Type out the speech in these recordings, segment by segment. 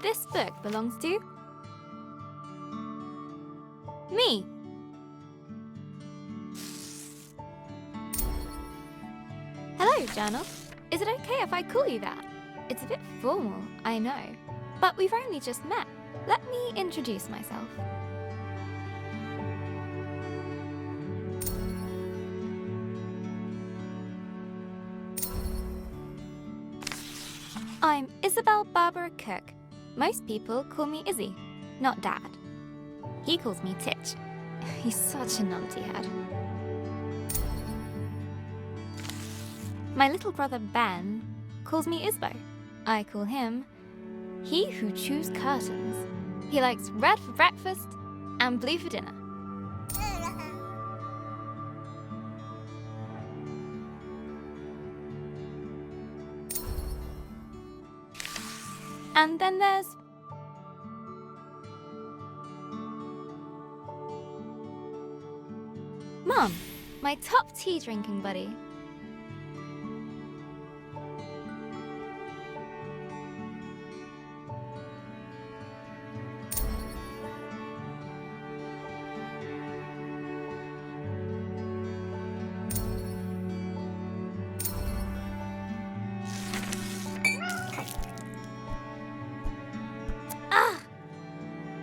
this book belongs to me. Hello, journal. Is it okay if I call you that? It's a bit formal, I know, but we've only just met. Let me introduce myself. I'm Isabel Barbara Cook. Most people call me Izzy, not Dad. He calls me Titch. He's such a numpty head. My little brother Ben calls me Isbo. I call him He Who Chews Curtains. He likes red for breakfast and blue for dinner. And then there's Mom, my top tea drinking buddy.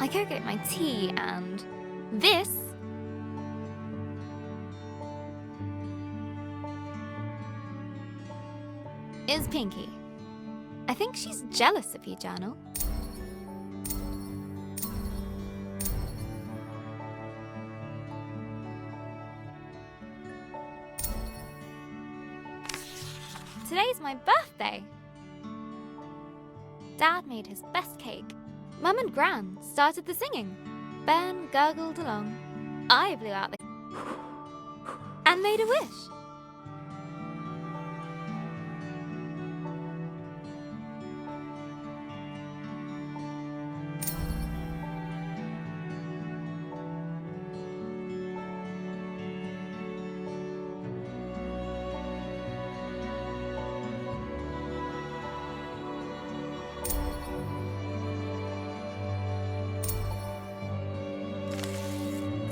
I go get my tea, and this is Pinky. I think she's jealous of you, Journal. Today's my birthday. Dad made his best cake. Mum and Gran started the singing. Ben gurgled along. I blew out the and made a wish.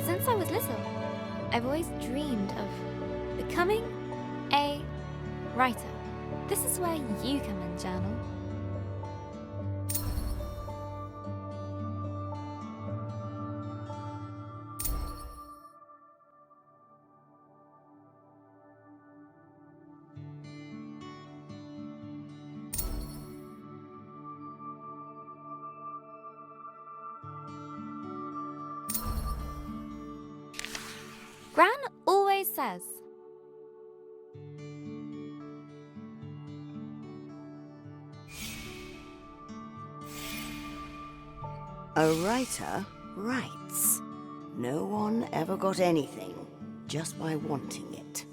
Since I was little, I've always dreamed of becoming a writer. This is where you come in, Journal. Gran always says, a writer writes. No one ever got anything just by wanting it.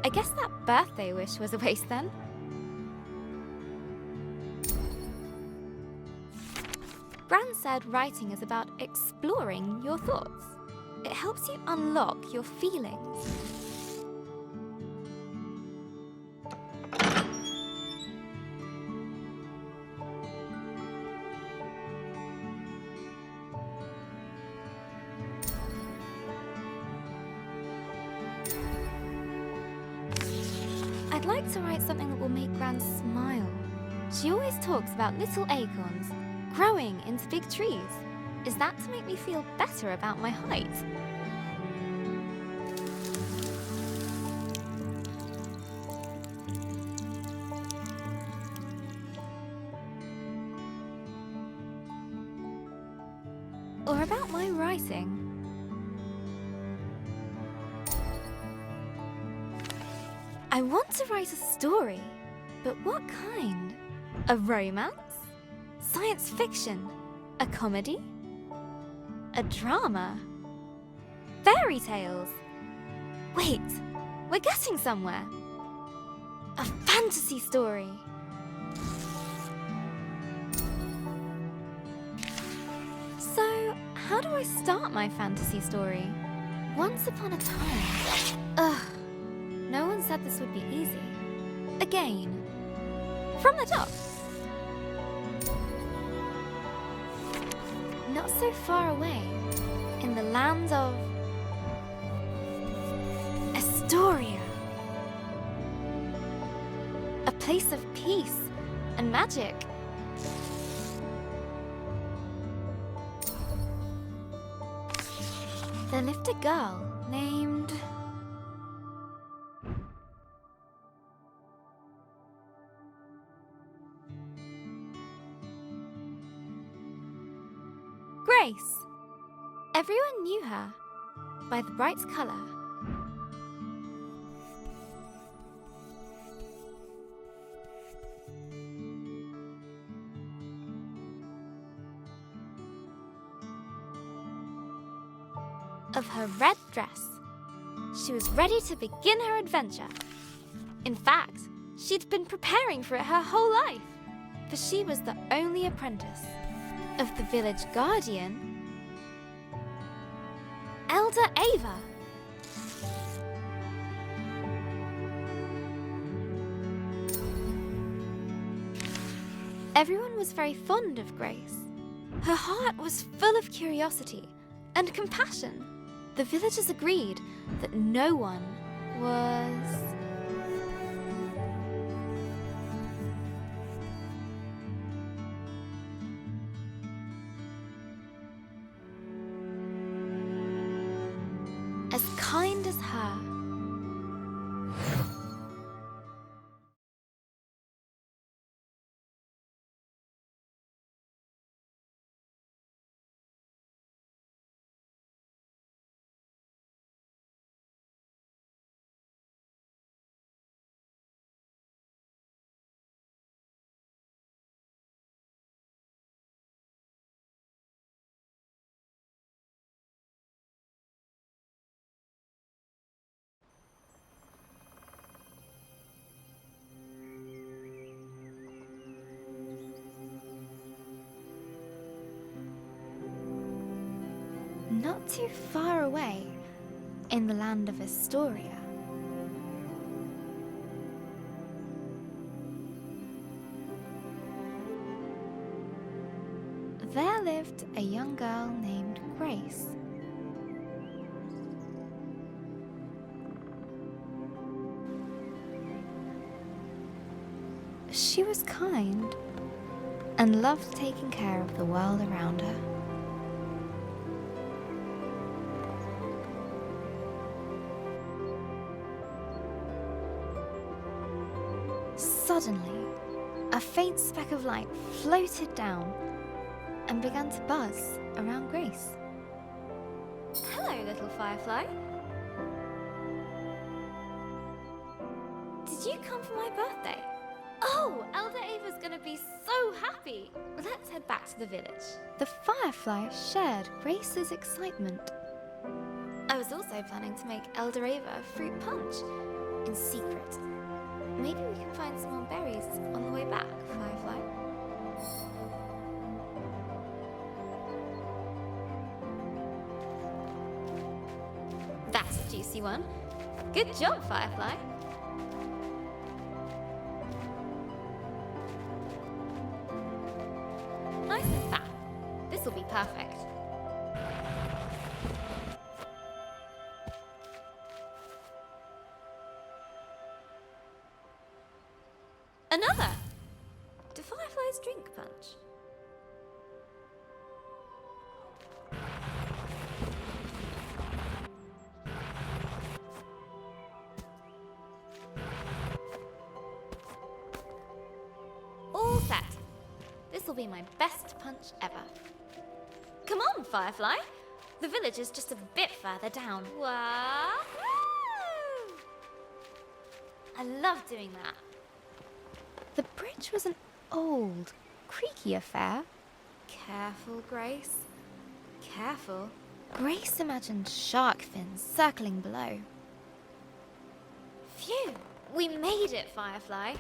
I guess that birthday wish was a waste then. Gran said writing is about exploring your thoughts. It helps you unlock your feelings. I'd like to write something that will make Gran smile. She always talks about little acorns growing into big trees. Is that to make me feel better about my height? Or about my writing? I want to write a story, but what kind? A romance? Science fiction? A comedy? A drama? Fairy tales? Wait, we're getting somewhere. A fantasy story. So, how do I start my fantasy story? Once upon a time. Ugh, no one said this would be easy. Again, from the top. Not so far away, in the land of Astoria. A place of peace and magic. There lived a girl named... Grace. Everyone knew her by the bright color. Of her red dress. She was ready to begin her adventure. In fact, she'd been preparing for it her whole life, for she was the only apprentice of the village guardian, Elder Ava. Everyone was very fond of Grace. Her heart was full of curiosity and compassion. The villagers agreed that no one was as kind as her. Not too far away, in the land of Astoria, there lived a young girl named Grace. She was kind and loved taking care of the world around her. Suddenly, a faint speck of light floated down and began to buzz around Grace. Hello, little firefly. Did you come for my birthday? Oh, Elder Ava's gonna be so happy! Let's head back to the village. The firefly shared Grace's excitement. I was also planning to make Elder Ava a fruit punch in secret. Maybe we can find some more berries on the way back, Firefly. That's a juicy one. Good job, Firefly. Nice and fat. This will be perfect. Another! Do fireflies drink punch? All set. This will be my best punch ever. Come on, Firefly. The village is just a bit further down. Wahoo! I love doing that. The bridge was an old, creaky affair. Careful, Grace. Careful. Grace imagined shark fins circling below. Phew! We made it, Firefly.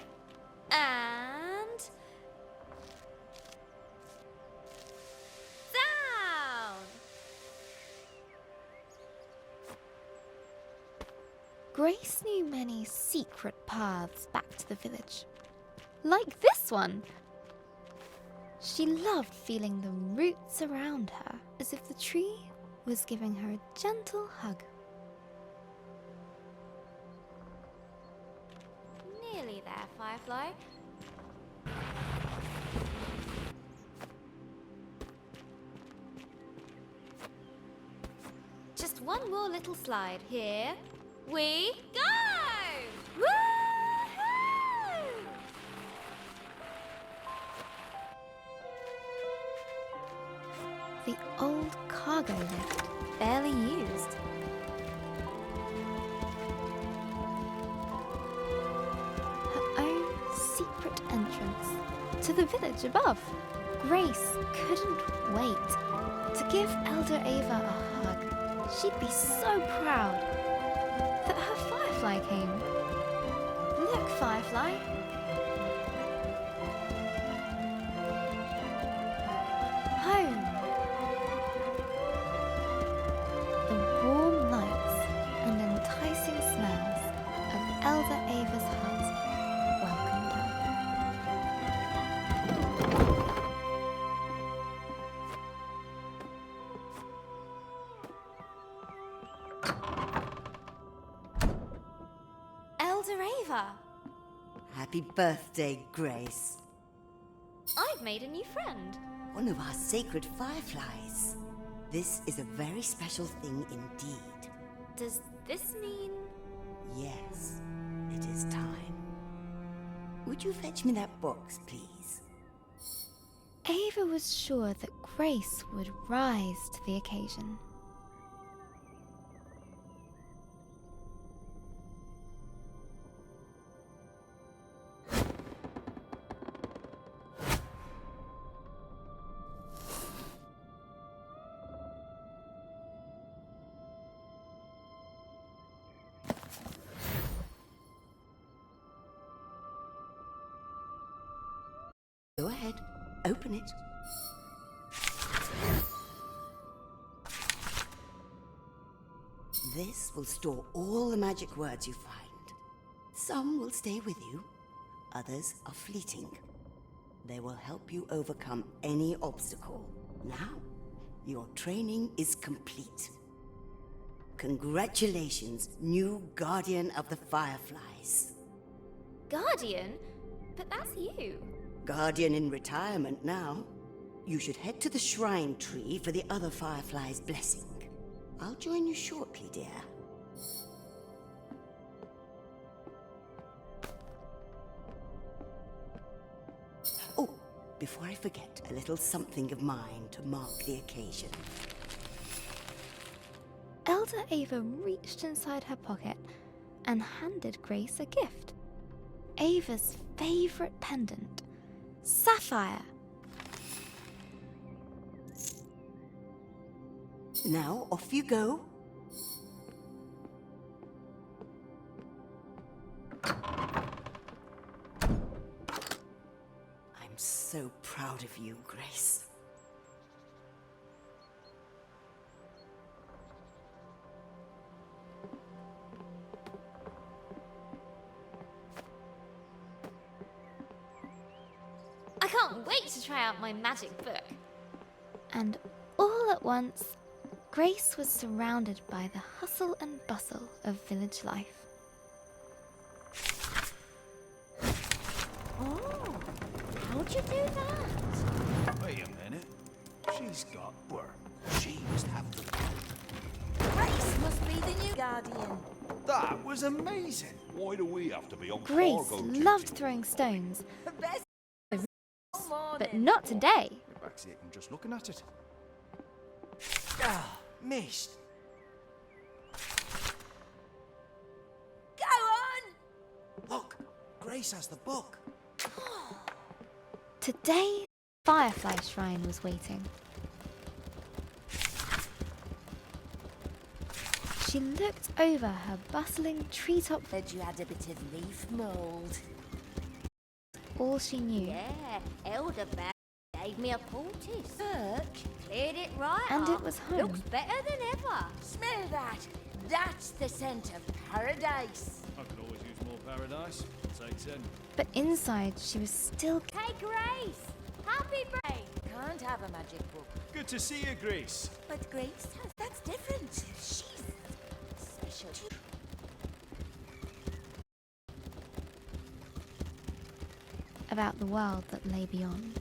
And... down! Grace knew many secret paths back to the village. Like this one! She loved feeling the roots around her, as if the tree was giving her a gentle hug. Nearly there, Firefly. Just one more little slide. Here we go! Woohoo! The old cargo lift, barely used. Her own secret entrance to the village above. Grace couldn't wait to give Elder Ava a hug. She'd be so proud that her Firefly came. Look, Firefly. Home. The warm lights and enticing smells of Elder Ava's hut welcomed her. Elder Ava! Happy birthday, Grace. I've made a new friend. One of our sacred fireflies. This is a very special thing indeed. Does this mean... Yes, it is time. Would you fetch me that box, please? Ava was sure that Grace would rise to the occasion. Go ahead, open it. This will store all the magic words you find. Some will stay with you, others are fleeting. They will help you overcome any obstacle. Now, your training is complete. Congratulations, new Guardian of the Fireflies. Guardian? But that's you. Guardian in retirement now. You should head to the shrine tree for the other Firefly's blessing. I'll join you shortly, dear. Oh, before I forget, a little something of mine to mark the occasion. Elder Ava reached inside her pocket and handed Grace a gift. Ava's favorite pendant, sapphire. Now, off you go. I'm so proud of you, Grace. I can't wait to try out my magic book. And all at once, Grace was surrounded by the hustle and bustle of village life. Oh, how'd you do that? Wait a minute. She's got work. She must have the... Grace must be the new Guardian. That was amazing. Why do we have to be on Grace cargo loved duty? throwing stones, The best but morning. not today. Back's aching just looking at it. Ah, missed. Go on! Look, Grace has the book. Today, Firefly Shrine was waiting. She looked over her bustling treetop, Heard you had a bit of leaf mould. all she knew, Yeah, Elder Bear gave me a poultice. Search, cleared it right and up. it was home. Looks better than ever. Smell that. That's the scent of paradise. I could always use more paradise. Say 10. But inside she was still Hey, Grace. Happy birthday. Can't have a magic book. Good to see you, Grace. But Grace has... That's different. She's special. about the world that lay beyond.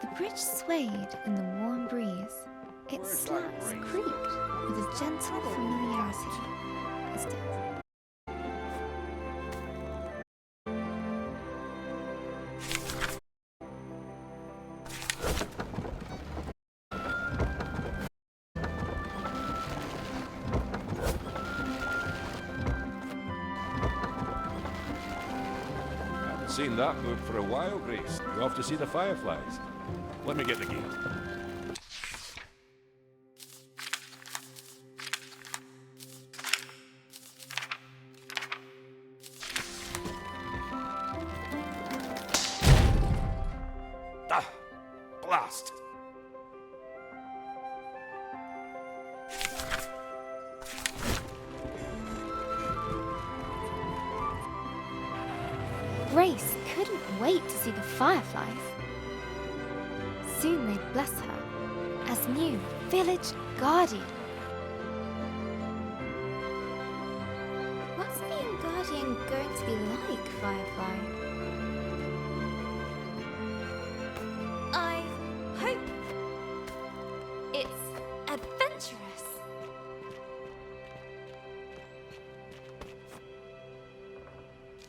The bridge swayed in the warm breeze. Its slats creaked with a gentle familiarity. As did Haven't seen that book for a while, Grace. You off to see the fireflies? Let me get the gate. Ah! Blast! Grace couldn't wait to see the fireflies. Soon they'd bless her as new village guardian. What's being guardian going to be like, Firefly? I hope it's adventurous.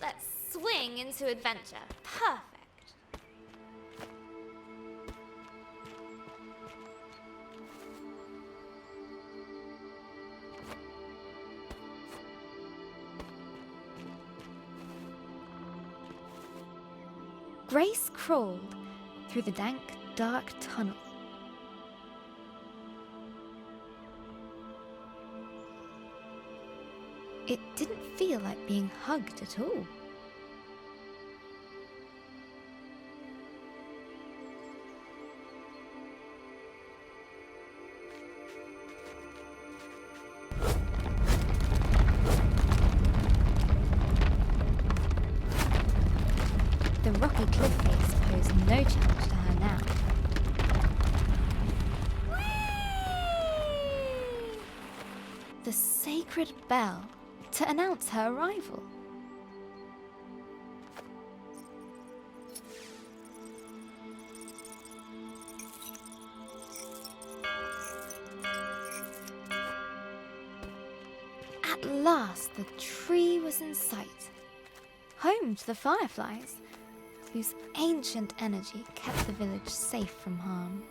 Let's swing into adventure. Perfect. Grace crawled through the dank, dark tunnel. It didn't feel like being hugged at all. The rocky cliff face posed no challenge to her now. The sacred bell to announce her arrival. At last, the tree was in sight, home to the fireflies, whose ancient energy kept the village safe from harm.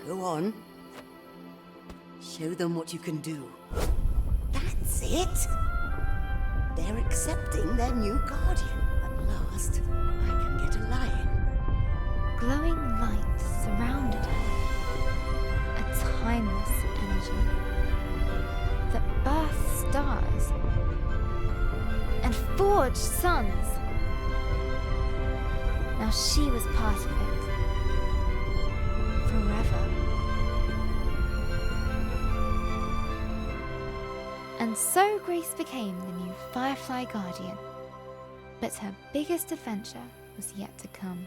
Go on. Show them what you can do. That's it! They're accepting their new guardian. At last, I can get a lion. Glowing light surrounded her, a timeless energy that birthed stars and forged suns. Now she was part of it, forever. And so Grace became the new Firefly Guardian. But her biggest adventure was yet to come.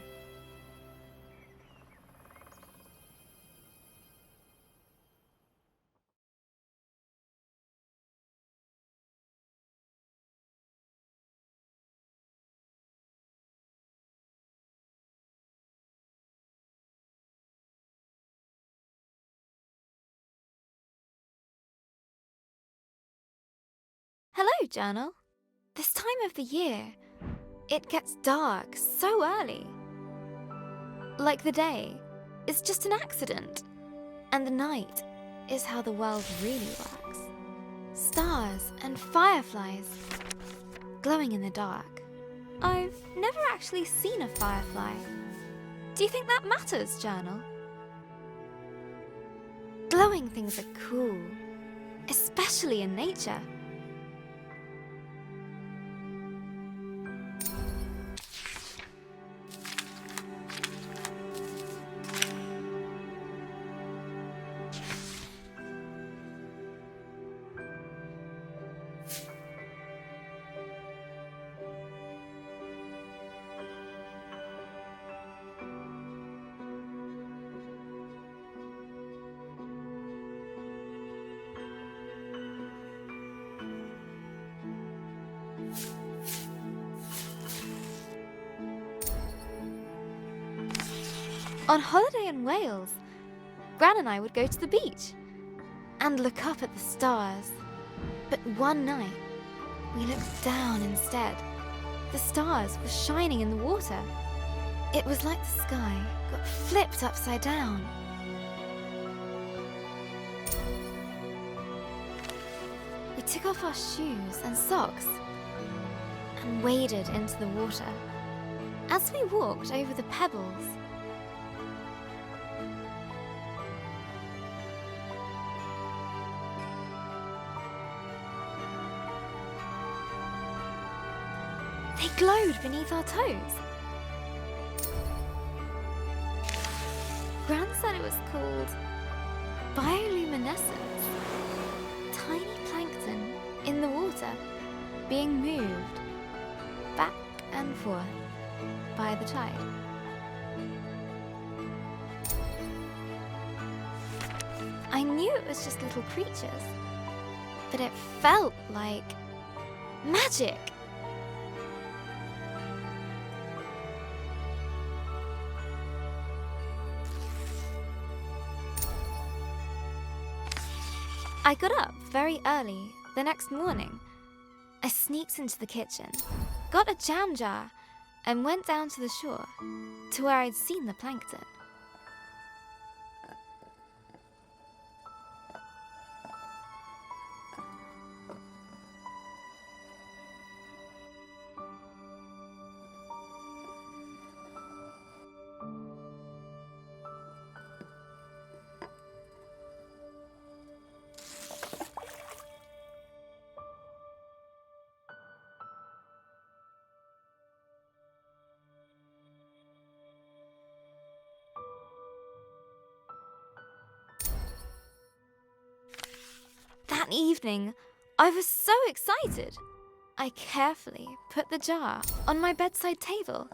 Hello, Journal. This time of the year, it gets dark so early. Like the day is just an accident, and the night is how the world really works. Stars and fireflies glowing in the dark. I've never actually seen a firefly. Do you think that matters, Journal? Glowing things are cool, especially in nature. On holiday in Wales, Gran and I would go to the beach and look up at the stars. But one night, we looked down instead. The stars were shining in the water. It was like the sky got flipped upside down. We took off our shoes and socks and waded into the water. As we walked over the pebbles, they glowed beneath our toes. Gran said it was called bioluminescence. Tiny plankton in the water being moved back and forth by the tide. I knew it was just little creatures, but it felt like magic. I got up very early the next morning. I sneaked into the kitchen, got a jam jar, and went down to the shore to where I'd seen the plankton. That evening, I was so excited. I carefully put the jar on my bedside table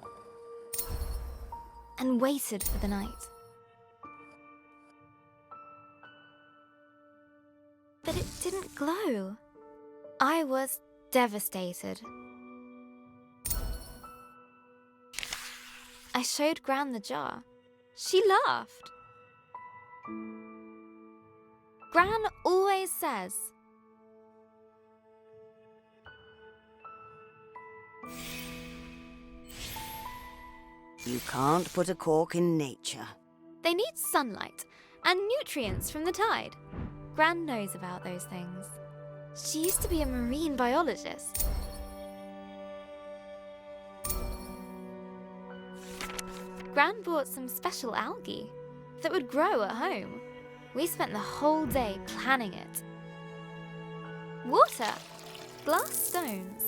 and waited for the night. But it didn't glow. I was devastated. I showed Gran the jar. She laughed. Gran always says, You can't put a cork in nature. they need sunlight and nutrients from the tide. Gran knows about those things. She used to be a marine biologist. Gran bought some special algae that would grow at home. We spent the whole day planning it. Water, glass stones,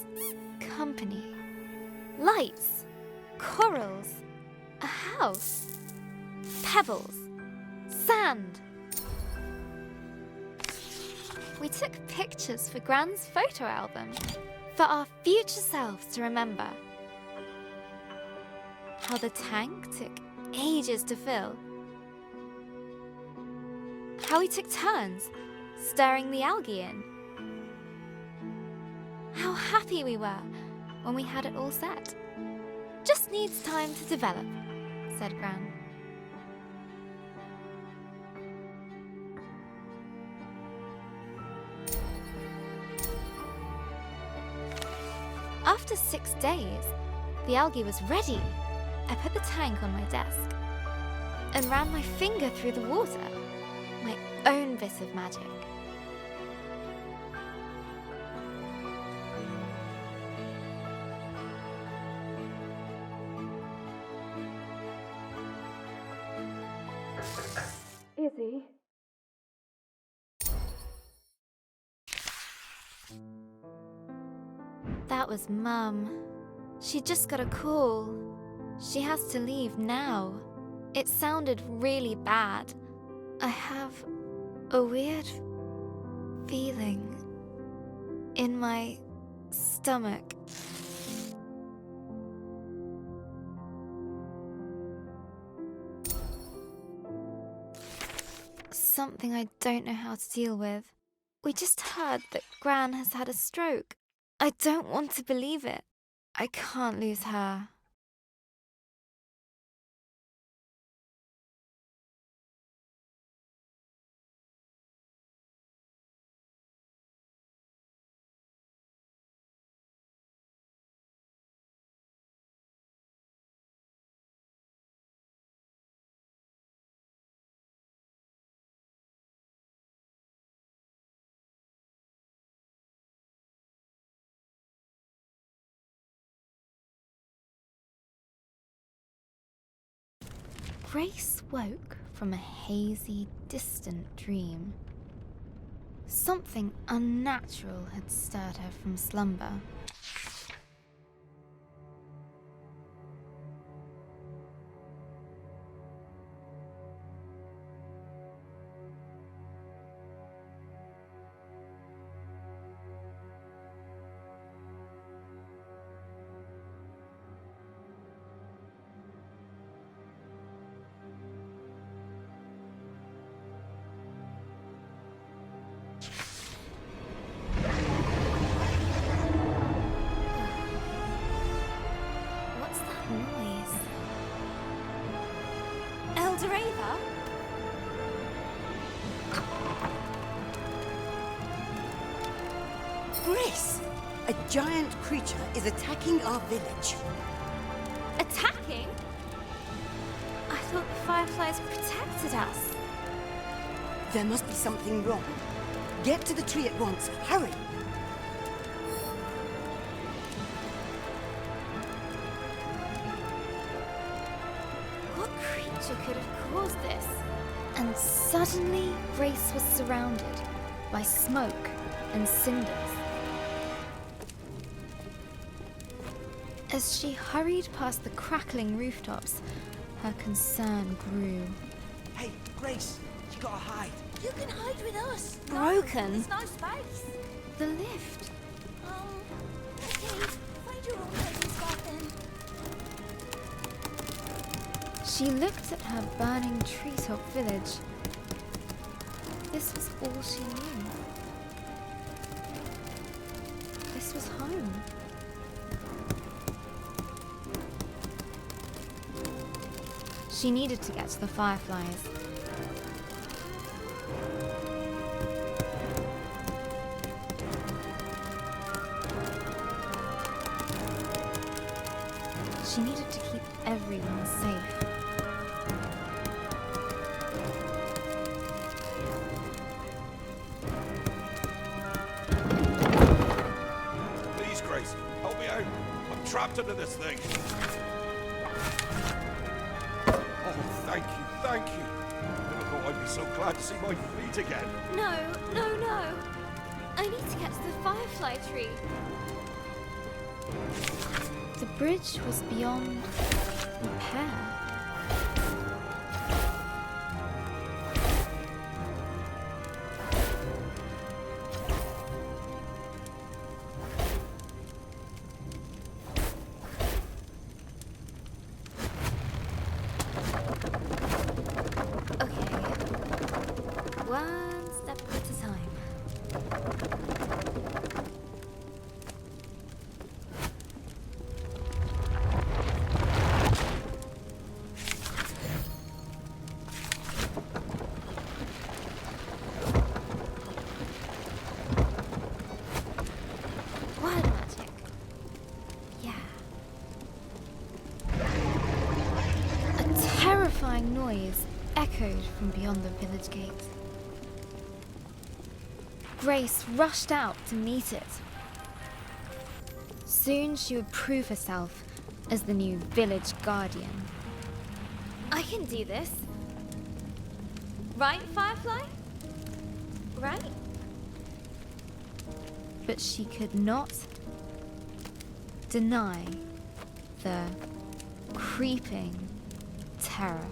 company, lights, corals, a house, pebbles, sand. We took pictures for Gran's photo album for our future selves to remember. How the tank took ages to fill. How we took turns stirring the algae in. How happy we were when we had it all set. Just needs time to develop, said Gran. after 6 days, the algae was ready. I put the tank on my desk and ran my finger through the water. My own bit of magic. Izzy? That was Mum. She just got a call. She has to leave now. It sounded really bad. I have a weird feeling in my stomach. Something I don't know how to deal with. We just heard that Gran has had a stroke. I don't want to believe it. I can't lose her. Grace woke from a hazy, distant dream. Something unnatural had stirred her from slumber. What's that noise? Eldoreva? Grace! A giant creature is attacking our village. Attacking? I thought the fireflies protected us. There must be something wrong. Get to the tree at once. Hurry! What creature could have caused this? And suddenly, Grace was surrounded by smoke and cinders. As she hurried past the crackling rooftops, her concern grew. Hey, Grace, you gotta hide. You can hide with us. Broken. There's no space. The lift. Okay. Find your own hiding spot then. She looked at her burning treetop village. This was all she knew. This was home. She needed to get to the fireflies. She needed to keep everyone safe. Please, Grace, help me out. I'm trapped under this thing. Oh, thank you, thank you. Never thought I'd be so glad to see my feet again. No, no, no. I need to get to the firefly tree. The bridge was beyond repair. Okay. One step at a time. terrifying noise echoed from beyond the village gate. Grace rushed out to meet it. Soon she would prove herself as the new village guardian. I can do this. Right, Firefly? Right? But she could not deny the creeping terror.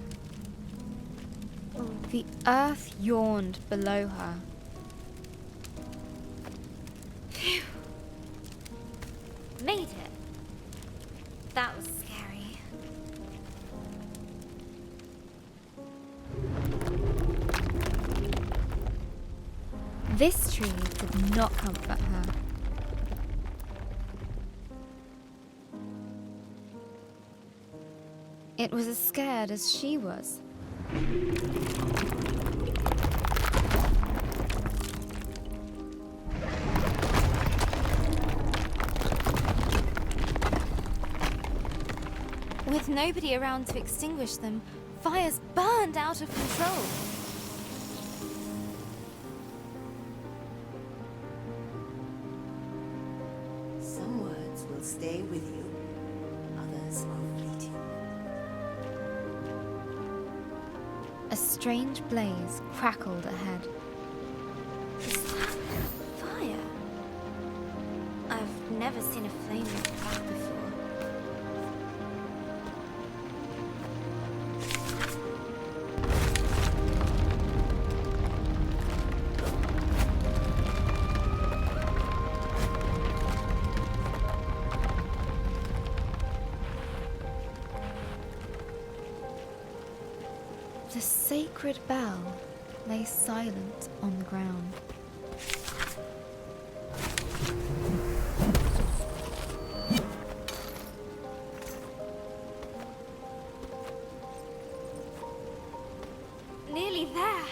The earth yawned below her. Phew. Made it. That was scary. This tree did not comfort her. It was as scared as she was. With nobody around to extinguish them, fires burned out of control. Some words will stay with you, others are fleeting. A strange blaze crackled ahead. Is that fire? I've never seen a flame this bright before. The sacred bell lay silent on the ground. Nearly there.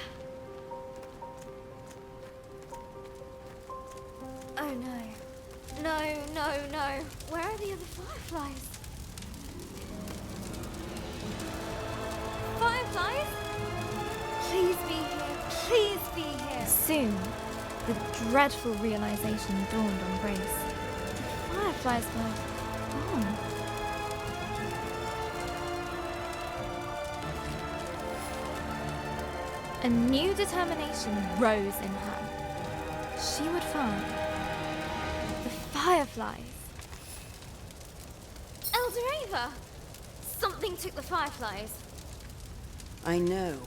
Oh no. No, no, no. Where are the other fireflies? Fireflies? Please be here. Please be here. Soon, the dreadful realization dawned on Grace. The fireflies were gone. A new determination rose in her. She would find the fireflies. Elder Ava! Something took the fireflies. I know.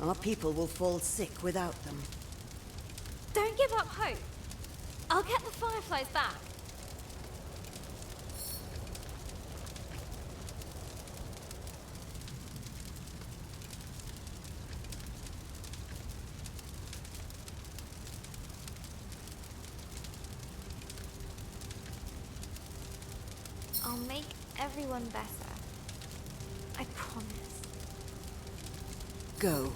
Our people will fall sick without them. Don't give up hope. I'll get the fireflies back. I'll make everyone better. I promise. Go,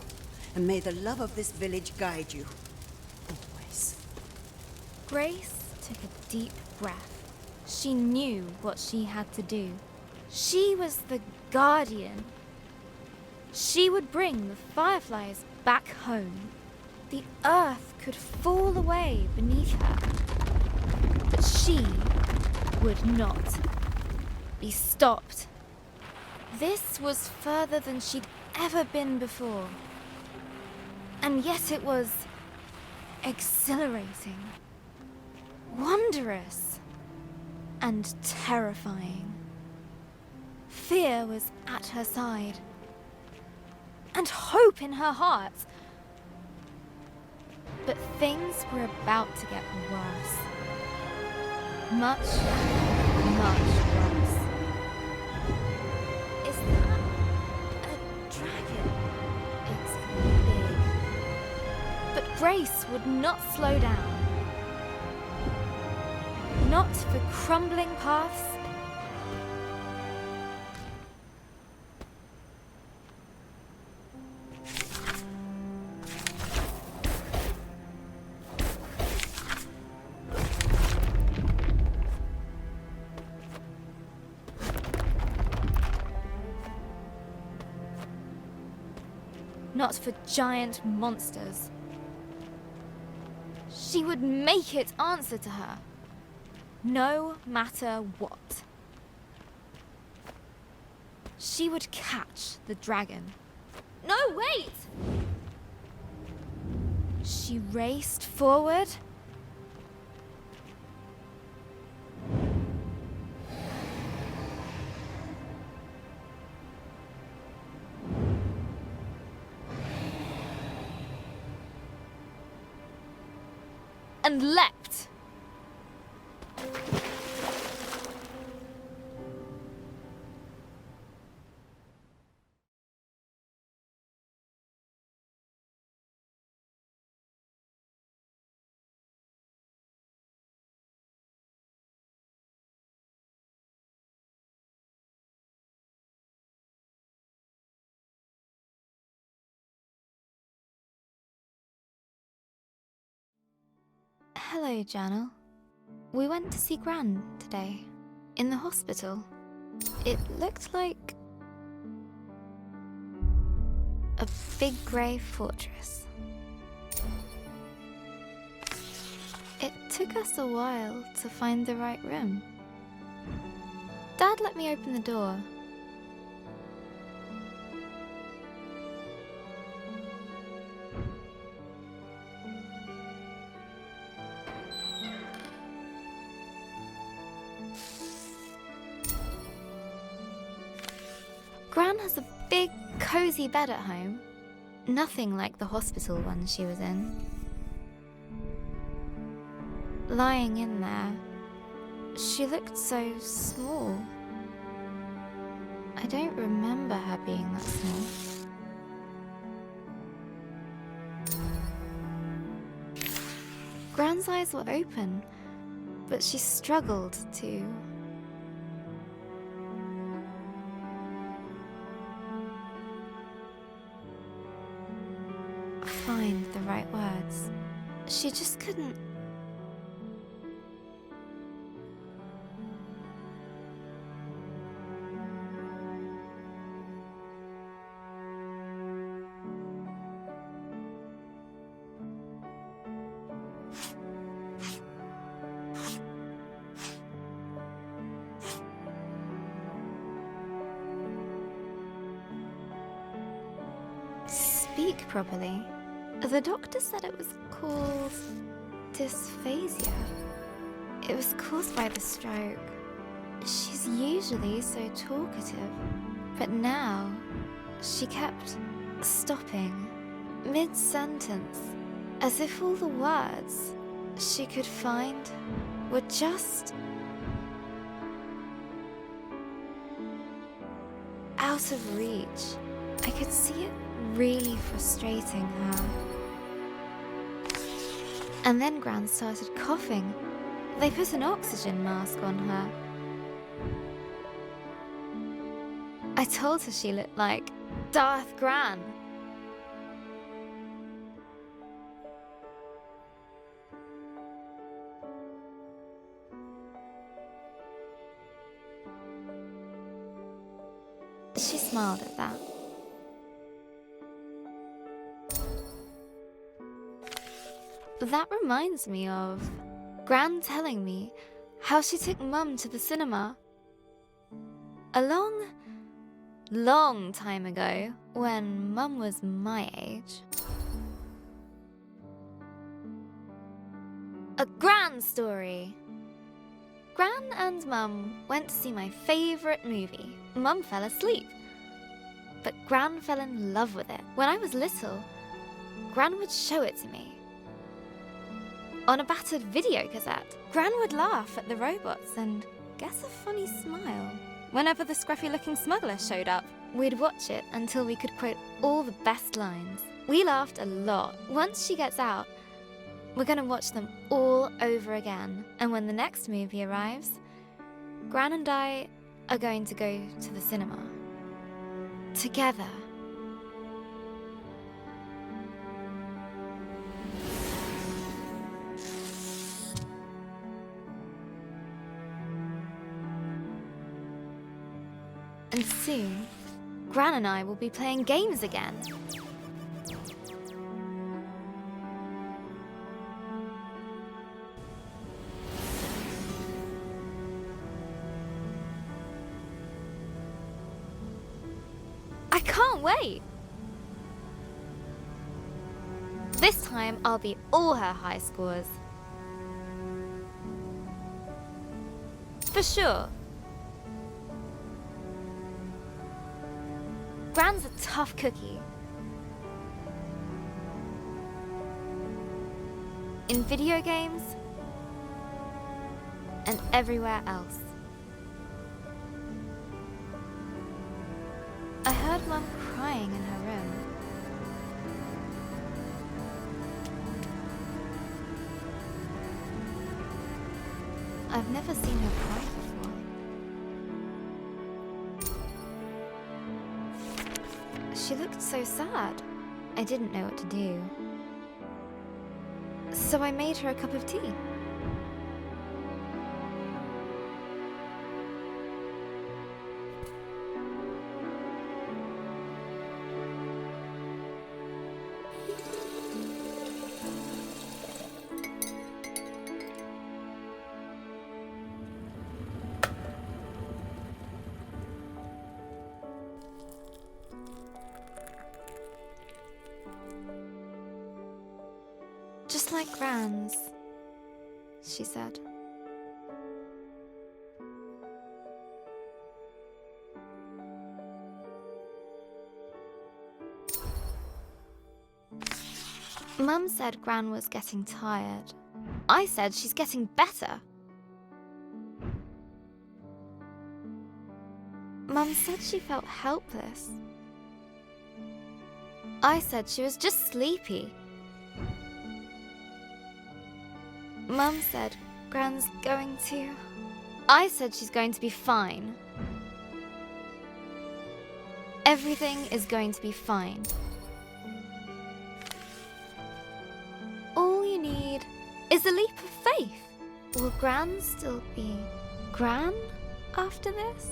and may the love of this village guide you. Always. Grace took a deep breath. She knew what she had to do. She was the guardian. She would bring the fireflies back home. The earth could fall away beneath her. But she would not be stopped. This was further than she'd ever been before. And yet it was exhilarating, wondrous, and terrifying. Fear was at her side, and hope in her heart. But things were about to get worse. Much, much worse. Is that a dragon? It's big. But Grace would not slow down. Not for crumbling paths. not for giant monsters. She would make it answer to her, no matter what. She would catch the dragon. No, wait! She raced forward. And leapt. Hello, Journal. We went to see Gran today, in the hospital. It looked like a big grey fortress. It took us a while to find the right room. Dad let me open the door. Gran has a big, cozy bed at home. Nothing like the hospital one she was in. Lying in there, she looked so small. I don't remember her being that small. Gran's eyes were open, but she struggled to find the right words. She just couldn't. Speak properly. The doctor said it was called dysphasia. It was caused by the stroke. She's usually so talkative, but now she kept stopping mid-sentence, as if all the words she could find were just out of reach. I could see it really frustrating her. And then Gran started coughing. They put an oxygen mask on her. I told her she looked like Darth Gran. She smiled at that. That reminds me of Gran telling me how she took Mum to the cinema a long time ago when Mum was my age. A Gran story. Gran and Mum went to see my favourite movie. Mum fell asleep, but Gran fell in love with it. When I was little, Gran would show it to me. On a battered video cassette, Gran would laugh at the robots and get a funny smile. Whenever the scruffy-looking smuggler showed up, we'd watch it until we could quote all the best lines. We laughed a lot. Once she gets out, we're going to watch them all over again. And when the next movie arrives, Gran and I are going to go to the cinema. Together. And soon, Gran and I will be playing games again. can't wait! This time, I'll beat all her high scores. For sure. Gran's a tough cookie. In video games, and everywhere else. I heard Mum crying in her room. I've never seen her cry before. She looked so sad. I didn't know what to do. So I made her a cup of tea. Just like Gran's, she said. Mum said Gran was getting tired. I said she's getting better. Mum said she felt helpless. I said she was just sleepy. Mum said Gran's going to... I said she's going to be fine. Everything is going to be fine. All you need is a leap of faith. Will Gran still be Gran after this?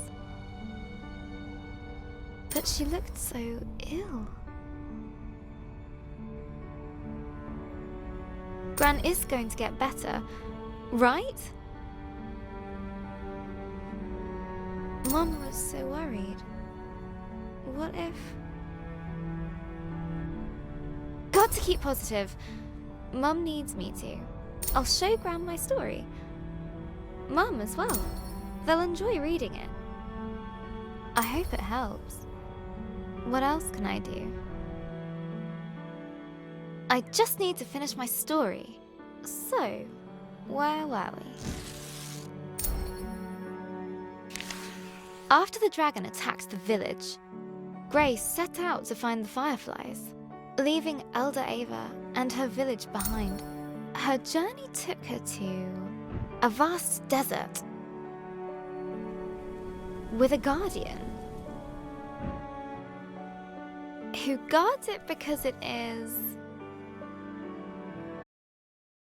But she looked so ill. Gran is going to get better, right? Mum was so worried. What if... Got to keep positive. Mum needs me to. I'll show Gran my story. Mum as well. They'll enjoy reading it. I hope it helps. What else can I do? I just need to finish my story. So, where were we? After the dragon attacked the village, Grace set out to find the fireflies, leaving Elder Ava and her village behind. Her journey took her to a vast desert with a guardian who guards it because it is